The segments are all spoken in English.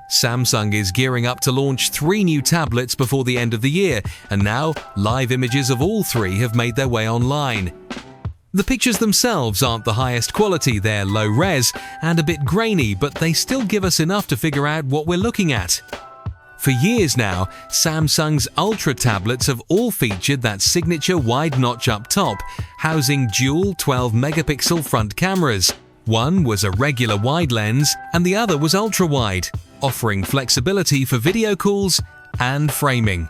Samsung is gearing up to launch 3 new tablets before the end of the year, and now live images of all 3 have made their way online. The pictures themselves aren't the highest quality, they're low res and a bit grainy, but they still give us enough to figure out what we're looking at. For years now, Samsung's Ultra tablets have all featured that signature wide notch up top, housing dual 12-megapixel front cameras. One was a regular wide lens and the other was ultra-wide, offering flexibility for video calls and framing.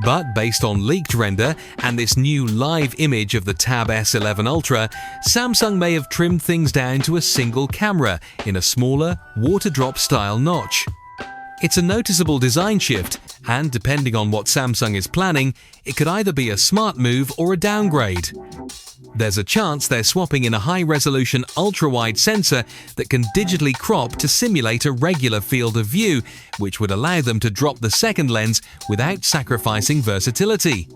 But based on leaked render and this new live image of the Tab S11 Ultra, Samsung may have trimmed things down to a single camera in a smaller, water drop style notch. It's a noticeable design shift, and depending on what Samsung is planning, it could either be a smart move or a downgrade. There's a chance they're swapping in a high-resolution ultra-wide sensor that can digitally crop to simulate a regular field of view, which would allow them to drop the second lens without sacrificing versatility.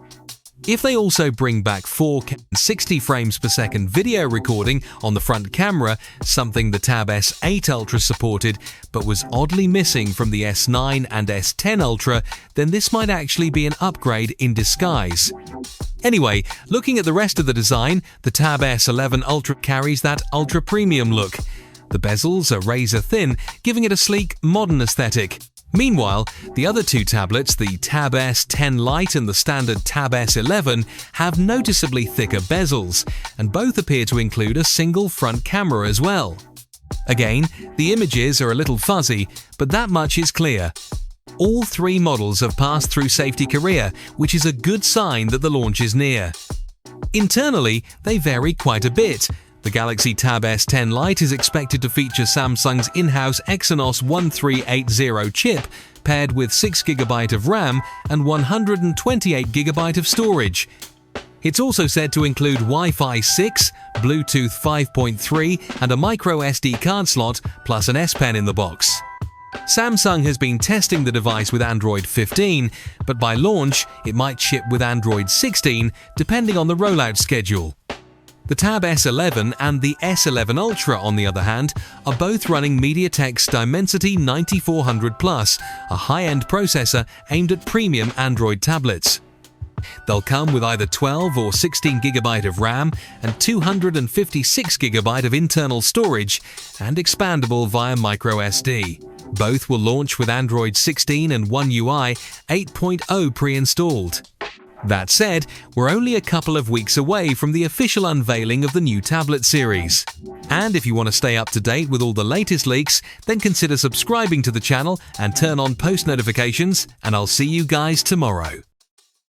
If they also bring back 4K 60 frames per second video recording on the front camera, something the Tab S8 Ultra supported but was oddly missing from the S9 and S10 Ultra, then this might actually be an upgrade in disguise. Anyway, looking at the rest of the design, the Tab S11 Ultra carries that ultra-premium look. The bezels are razor-thin, giving it a sleek, modern aesthetic. Meanwhile, the other 2 tablets, the Tab S10 Lite and the standard Tab S11, have noticeably thicker bezels, and both appear to include a single front camera as well. Again, the images are a little fuzzy, but that much is clear. All 3 models have passed through Safety Korea, which is a good sign that the launch is near. Internally, they vary quite a bit. The Galaxy Tab S10 Lite is expected to feature Samsung's in-house Exynos 1380 chip, paired with 6GB of RAM and 128GB of storage. It's also said to include Wi-Fi 6, Bluetooth 5.3 and a micro SD card slot, plus an S Pen in the box. Samsung has been testing the device with Android 15, but by launch it might ship with Android 16 depending on the rollout schedule. The Tab S11 and the S11 Ultra, on the other hand, are both running MediaTek's Dimensity 9400 Plus, a high-end processor aimed at premium Android tablets. They'll come with either 12 or 16GB of RAM and 256GB of internal storage, and expandable via microSD. Both will launch with Android 16 and One UI 8.0 pre-installed. That said, we're only a couple of weeks away from the official unveiling of the new tablet series. And if you want to stay up to date with all the latest leaks, then consider subscribing to the channel and turn on post notifications, and I'll see you guys tomorrow.